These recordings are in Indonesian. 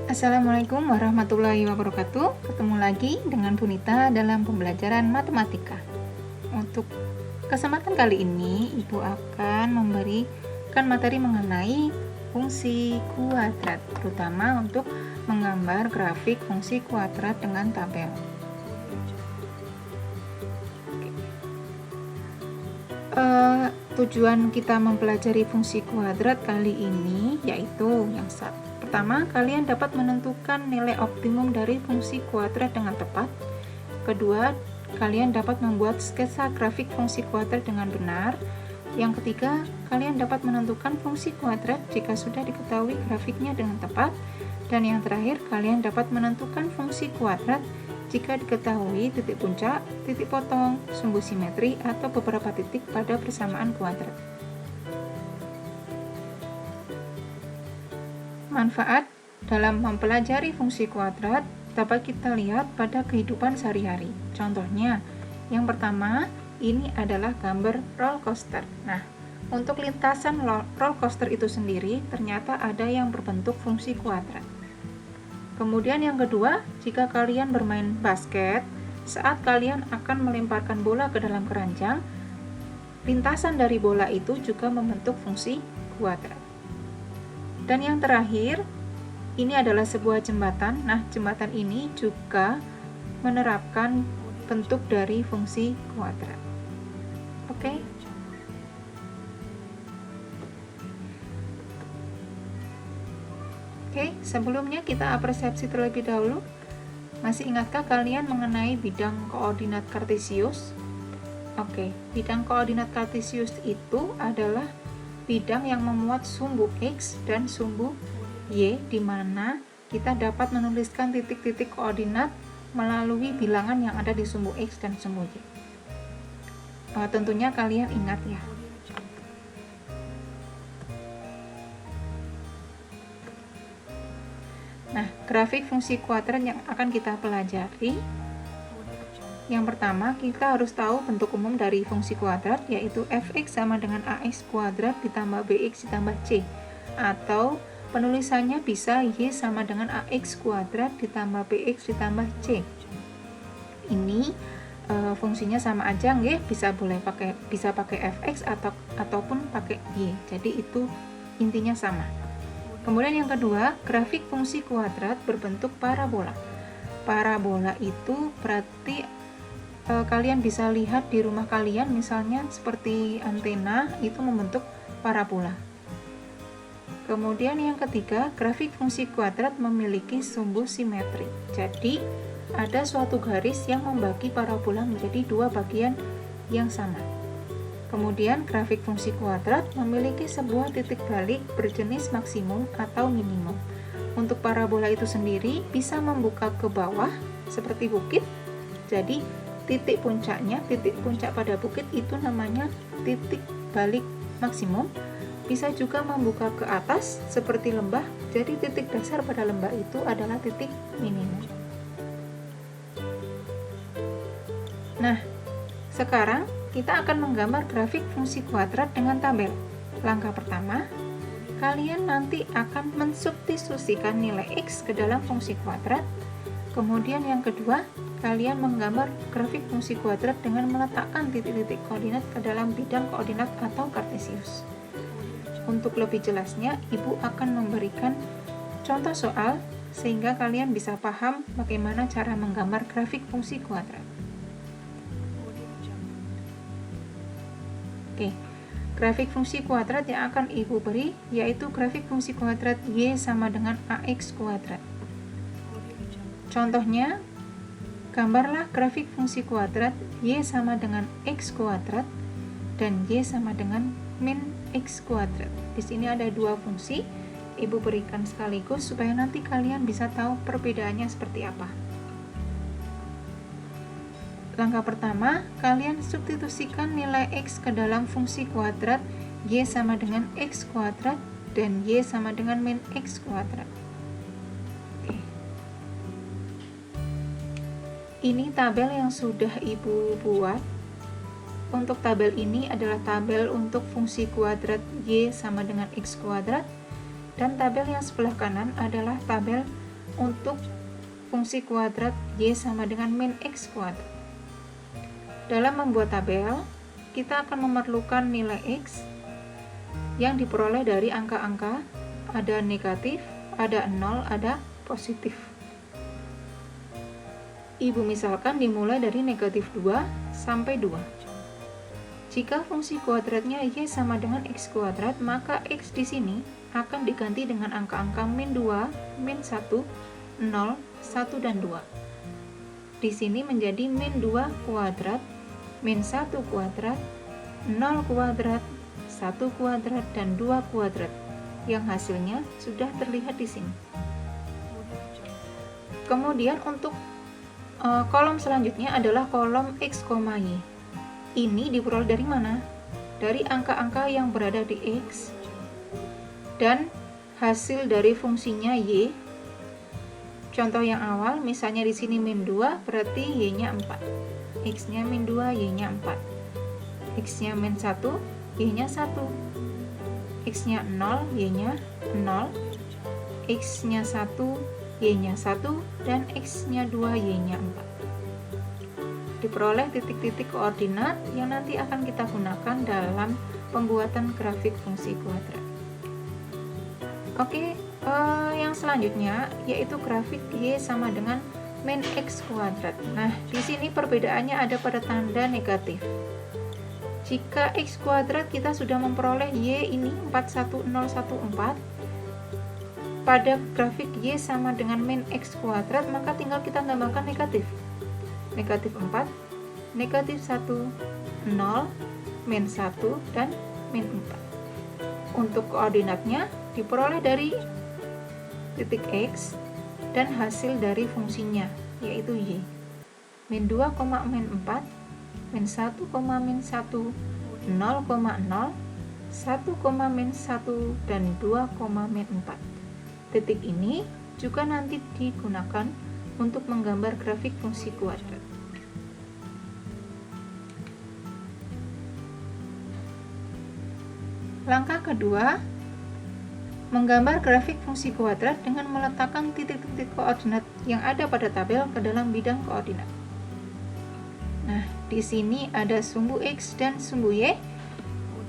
Assalamualaikum warahmatullahi wabarakatuh. Ketemu lagi dengan Bunita dalam pembelajaran matematika. Untuk kesempatan kali ini, Ibu akan memberikan materi mengenai fungsi kuadrat, terutama untuk menggambar grafik fungsi kuadrat dengan tabel. Tujuan kita mempelajari fungsi kuadrat kali ini yaitu yang pertama, kalian dapat menentukan nilai optimum dari fungsi kuadrat dengan tepat. Kedua, kalian dapat membuat sketsa grafik fungsi kuadrat dengan benar. Yang ketiga, kalian dapat menentukan fungsi kuadrat jika sudah diketahui grafiknya dengan tepat. Dan yang terakhir, kalian dapat menentukan fungsi kuadrat jika diketahui titik puncak, titik potong, sumbu simetri, atau beberapa titik pada persamaan kuadrat. Manfaat dalam mempelajari fungsi kuadrat dapat kita lihat pada kehidupan sehari-hari. Contohnya, yang pertama, ini adalah gambar roller coaster. Nah, untuk lintasan roller coaster itu sendiri ternyata ada yang berbentuk fungsi kuadrat. Kemudian yang kedua, jika kalian bermain basket, saat kalian akan melemparkan bola ke dalam keranjang, lintasan dari bola itu juga membentuk fungsi kuadrat. Dan yang terakhir, ini adalah sebuah jembatan. Nah, jembatan ini juga menerapkan bentuk dari fungsi kuadrat. Oke. Oke, sebelumnya kita apresiasi terlebih dahulu. Masih ingatkah kalian mengenai bidang koordinat kartesius? Oke, bidang koordinat kartesius itu adalah bidang yang memuat sumbu X dan sumbu Y, di mana kita dapat menuliskan titik-titik koordinat melalui bilangan yang ada di sumbu X dan sumbu Y. Tentunya kalian ingat ya. Nah, grafik fungsi kuadrat yang akan kita pelajari. Yang pertama, kita harus tahu bentuk umum dari fungsi kuadrat, yaitu fx sama dengan ax kuadrat ditambah bx ditambah c. Atau penulisannya bisa y sama dengan ax kuadrat ditambah bx ditambah c. Ini fungsinya sama aja, nggih, bisa pakai fx ataupun pakai y. Jadi itu intinya sama. Kemudian yang kedua, grafik fungsi kuadrat berbentuk parabola. Parabola itu berarti kalian bisa lihat di rumah kalian, misalnya seperti antena, itu membentuk parabola. Kemudian yang ketiga, grafik fungsi kuadrat memiliki sumbu simetri. Jadi ada suatu garis yang membagi parabola menjadi dua bagian yang sama. Kemudian grafik fungsi kuadrat memiliki sebuah titik balik berjenis maksimum atau minimum. Untuk parabola itu sendiri bisa membuka ke bawah seperti bukit. Jadi titik puncak pada bukit itu namanya titik balik maksimum. Bisa juga membuka ke atas seperti lembah. Jadi titik dasar pada lembah itu adalah titik minimum. Nah, sekarang kita akan menggambar grafik fungsi kuadrat dengan tabel. Langkah pertama, kalian nanti akan mensubstitusikan nilai X ke dalam fungsi kuadrat. Kemudian yang kedua, kalian menggambar grafik fungsi kuadrat dengan meletakkan titik-titik koordinat ke dalam bidang koordinat atau kartesius. Untuk lebih jelasnya, Ibu akan memberikan contoh soal sehingga kalian bisa paham bagaimana cara menggambar grafik fungsi kuadrat. Oke, grafik fungsi kuadrat yang akan Ibu beri yaitu grafik fungsi kuadrat Y sama dengan AX kuadrat. Contohnya, gambarlah grafik fungsi kuadrat Y sama dengan X kuadrat dan Y sama dengan min X kuadrat. Di sini ada dua fungsi, Ibu berikan sekaligus supaya nanti kalian bisa tahu perbedaannya seperti apa. Langkah pertama, kalian substitusikan nilai X ke dalam fungsi kuadrat Y sama dengan X kuadrat dan Y sama dengan min X kuadrat. Oke. Ini tabel yang sudah Ibu buat. Untuk tabel ini adalah tabel untuk fungsi kuadrat Y sama dengan X kuadrat, dan tabel yang sebelah kanan adalah tabel untuk fungsi kuadrat y sama dengan min x kuadrat. Dalam membuat tabel, kita akan memerlukan nilai x yang diperoleh dari angka-angka, ada negatif, ada 0, ada positif. Ibu misalkan dimulai dari negatif 2 sampai 2. Jika fungsi kuadratnya y sama dengan x kuadrat, maka x di sini akan diganti dengan angka-angka min 2, min 1, 0, 1, dan 2. Di sini menjadi min 2 kuadrat, min 1 kuadrat, 0 kuadrat, 1 kuadrat, dan 2 kuadrat, yang hasilnya sudah terlihat di sini. Kemudian untuk kolom selanjutnya adalah kolom x, y. Ini diperoleh dari mana? Dari angka-angka yang berada di x dan hasil dari fungsinya y. Contoh yang awal, misalnya di sini min 2, berarti y-nya 4. X-nya min 2, y-nya 4. X-nya min 1, y-nya 1. X-nya 0, y-nya 0. X-nya 1, y-nya 1, dan x-nya 2, y-nya 4. Diperoleh titik-titik koordinat yang nanti akan kita gunakan dalam pembuatan grafik fungsi kuadrat. Oke, yang selanjutnya yaitu grafik y sama dengan min x kuadrat. Nah, di sini perbedaannya ada pada tanda negatif. Jika x kuadrat kita sudah memperoleh y ini 41014, pada grafik y sama dengan min x kuadrat, maka tinggal kita tambahkan negatif. Negatif 4, negatif 1, 0, min 1, dan min 4. Untuk koordinatnya diperoleh dari titik x dan hasil dari fungsinya, yaitu y. Min 2, min 4, min 1, min 1, 0, 0, 1, min 1, dan 2, min 4. Titik ini juga nanti digunakan untuk menggambar grafik fungsi kuadrat. Langkah kedua, menggambar grafik fungsi kuadrat dengan meletakkan titik-titik koordinat yang ada pada tabel ke dalam bidang koordinat. Nah, di sini ada sumbu x dan sumbu y.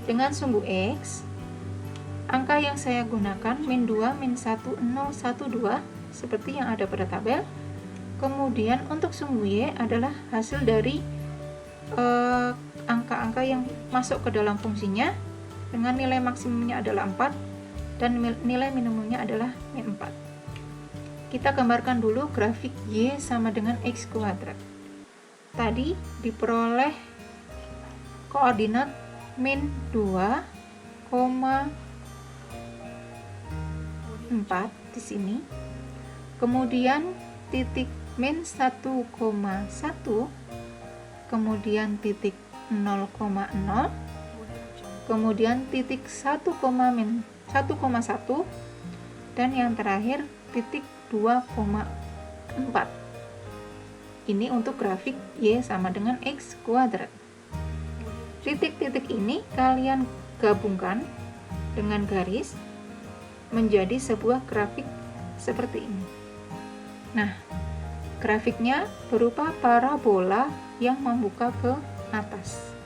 Dengan sumbu x, angka yang saya gunakan min 2, min 1, 0, 1, 2 seperti yang ada pada tabel. Kemudian untuk sumbu y adalah hasil dari angka-angka yang masuk ke dalam fungsinya dengan nilai maksimumnya adalah 4 dan nilai minimumnya adalah min 4. Kita gambarkan dulu grafik y sama dengan x kuadrat. Tadi diperoleh koordinat min 2, 4 di sini. Kemudian titik min 1,1, kemudian titik 0,0, kemudian titik 1, min 1,1, dan yang terakhir titik 2,4. Ini untuk grafik y sama dengan x kuadrat. Titik-titik ini kalian gabungkan dengan garis menjadi sebuah grafik seperti ini. Nah, grafiknya berupa parabola yang membuka ke atas.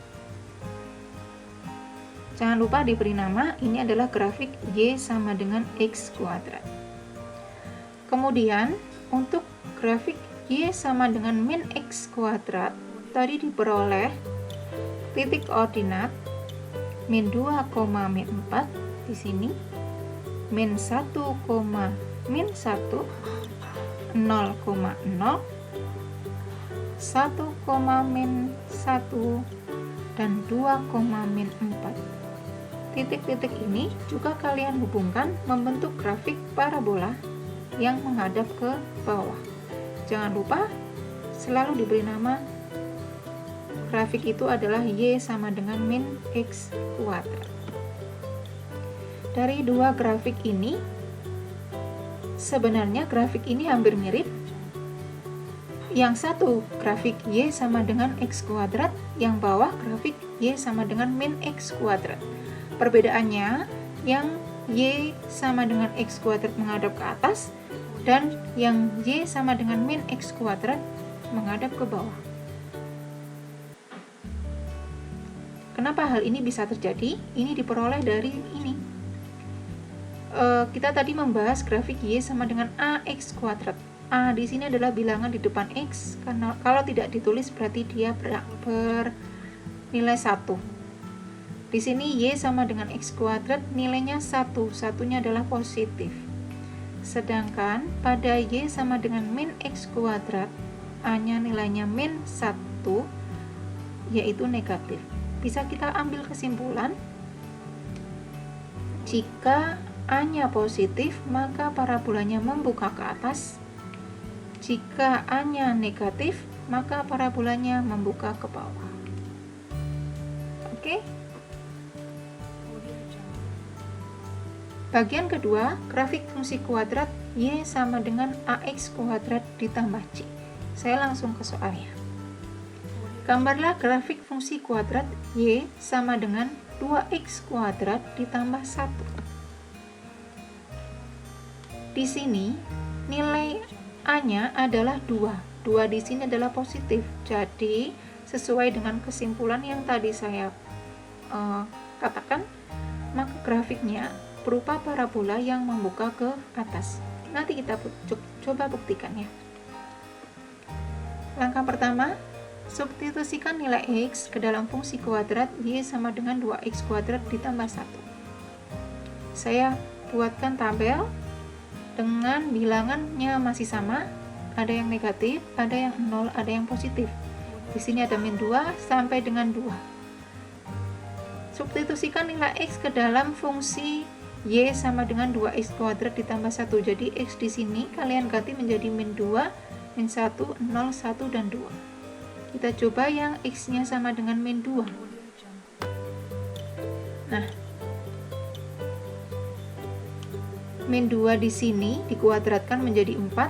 Jangan lupa diberi nama, ini adalah grafik y sama dengan x kuadrat. Kemudian, untuk grafik y sama dengan min x kuadrat, tadi diperoleh titik koordinat min 2, min 4 di sini, min 1, min 1, 0,0, 1, min 1, dan 2, min 4. Titik-titik ini juga kalian hubungkan membentuk grafik parabola yang menghadap ke bawah. Jangan lupa selalu diberi nama grafik itu adalah y sama dengan min x kuadrat. Dari dua grafik ini, sebenarnya grafik ini hampir mirip. Yang satu grafik y sama dengan x kuadrat, yang bawah grafik y sama dengan min x kuadrat. Perbedaannya, yang y sama dengan x kuadrat menghadap ke atas, dan yang Y sama dengan min X kuadrat menghadap ke bawah. Kenapa hal ini bisa terjadi? Ini diperoleh dari ini. Kita tadi membahas grafik Y sama dengan AX kuadrat. A di sini adalah bilangan di depan X, karena kalau tidak ditulis berarti dia bernilai 1. Di sini Y sama dengan X kuadrat, nilainya 1, satunya adalah positif. Sedangkan pada Y sama dengan min X kuadrat, A-nya nilainya min 1, yaitu negatif. Bisa kita ambil kesimpulan, jika A-nya positif, maka parabolanya membuka ke atas. Jika A-nya negatif, maka parabolanya membuka ke bawah. Oke? Bagian kedua, grafik fungsi kuadrat Y sama dengan AX kuadrat ditambah C. Saya langsung ke soalnya. Gambarlah grafik fungsi kuadrat Y sama dengan 2X kuadrat ditambah 1. Di sini, nilai A-nya adalah 2. 2 di sini adalah positif. Jadi, sesuai dengan kesimpulan yang tadi saya katakan, maka grafiknya berupa parabola yang membuka ke atas. Nanti kita coba buktikan ya. Langkah pertama, substitusikan nilai X ke dalam fungsi kuadrat Y sama dengan 2X kuadrat ditambah 1. Saya buatkan tabel dengan bilangannya masih sama, ada yang negatif, ada yang 0, ada yang positif. Di sini ada min 2 sampai dengan 2. Substitusikan nilai X ke dalam fungsi Y sama dengan 2X kuadrat ditambah 1. Jadi X di sini kalian ganti menjadi min 2, min 1, 0, 1, dan 2. Kita coba yang X-nya sama dengan min 2. Nah, min 2 di sini dikuadratkan menjadi 4.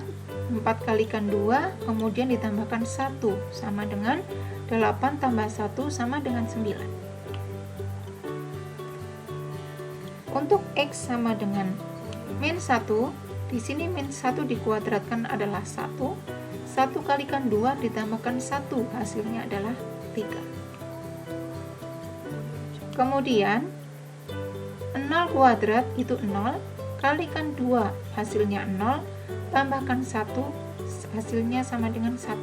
4 kalikan 2, kemudian ditambahkan 1, sama dengan 8 tambah 1 sama dengan 9. Untuk X sama dengan min 1, di sini min 1 dikuadratkan adalah 1. 1 kalikan 2 ditambahkan 1, hasilnya adalah 3. Kemudian 0 kuadrat itu 0, kalikan 2 hasilnya 0, tambahkan 1, hasilnya sama dengan 1.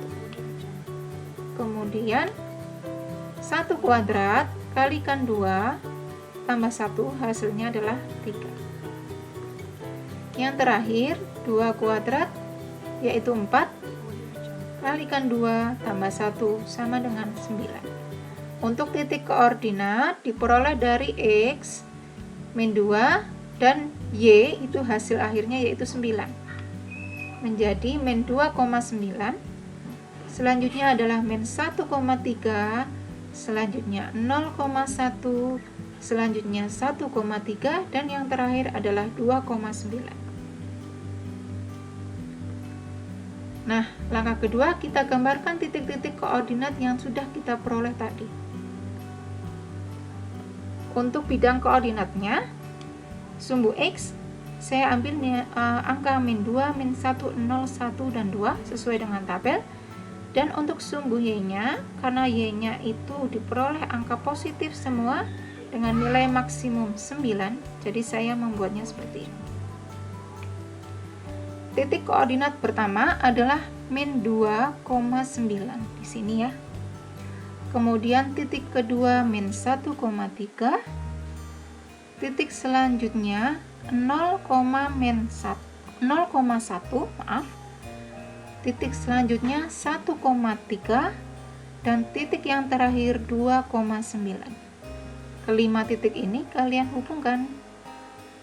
Kemudian 1 kuadrat kalikan 2 tambah 1, hasilnya adalah 3. Yang terakhir 2 kuadrat yaitu 4, kalikan 2 tambah 1 sama dengan 9. Untuk titik koordinat diperoleh dari X, min 2, dan Y itu hasil akhirnya yaitu 9. Menjadi min 2,9, selanjutnya adalah min 1,3, selanjutnya 0,1, selanjutnya 1,3, dan yang terakhir adalah 2,9. Nah, langkah kedua kita gambarkan titik-titik koordinat yang sudah kita peroleh tadi. Untuk bidang koordinatnya, sumbu X, saya ambil angka min 2, min 1, 0, 1, dan 2 sesuai dengan tabel. Dan untuk sumbu Y-nya, karena Y-nya itu diperoleh angka positif semua, dengan nilai maksimum 9, jadi saya membuatnya seperti ini. Titik koordinat pertama adalah min 2,9 di sini ya. Kemudian titik kedua min 1,3. Titik selanjutnya 0,1, maaf. Titik selanjutnya 1,3, dan titik yang terakhir 2,9. Kelima titik ini kalian hubungkan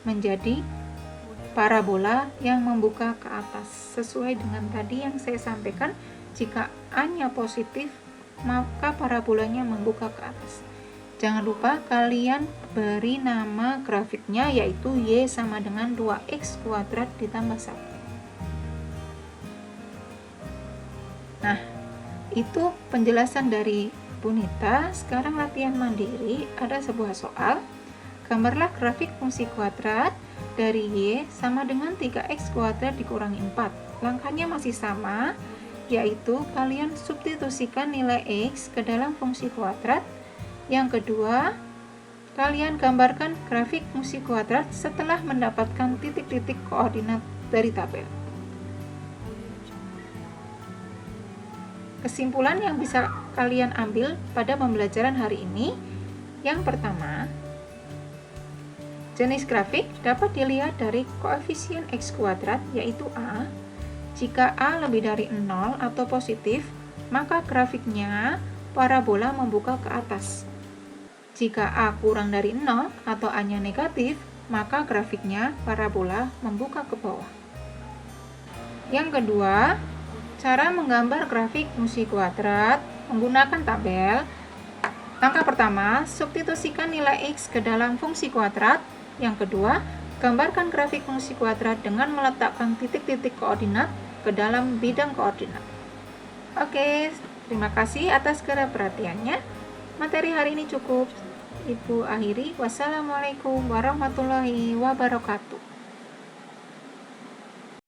menjadi parabola yang membuka ke atas. Sesuai dengan tadi yang saya sampaikan, jika A-nya positif, maka parabolanya membuka ke atas. Jangan lupa kalian beri nama grafiknya, yaitu Y sama dengan 2X kuadrat ditambah 1. Nah, itu penjelasan dari Bu Nita. Sekarang latihan mandiri, ada sebuah soal. Gambarlah grafik fungsi kuadrat dari Y sama dengan 3X kuadrat dikurangi 4. Langkahnya masih sama, yaitu kalian substitusikan nilai X ke dalam fungsi kuadrat. Yang kedua, kalian gambarkan grafik fungsi kuadrat setelah mendapatkan titik-titik koordinat dari tabel. Kesimpulan yang bisa kalian ambil pada pembelajaran hari ini, yang pertama, jenis grafik dapat dilihat dari koefisien X kuadrat, yaitu A. Jika A lebih dari 0 atau positif, maka grafiknya parabola membuka ke atas. Jika A kurang dari 0 atau A-nya negatif, maka grafiknya parabola membuka ke bawah. Yang kedua, cara menggambar grafik fungsi kuadrat menggunakan tabel. Langkah pertama, substitusikan nilai X ke dalam fungsi kuadrat. Yang kedua, gambarkan grafik fungsi kuadrat dengan meletakkan titik-titik koordinat ke dalam bidang koordinat. Oke, terima kasih atas perhatiannya. Materi hari ini cukup Ibu akhiri. Wassalamualaikum warahmatullahi wabarakatuh.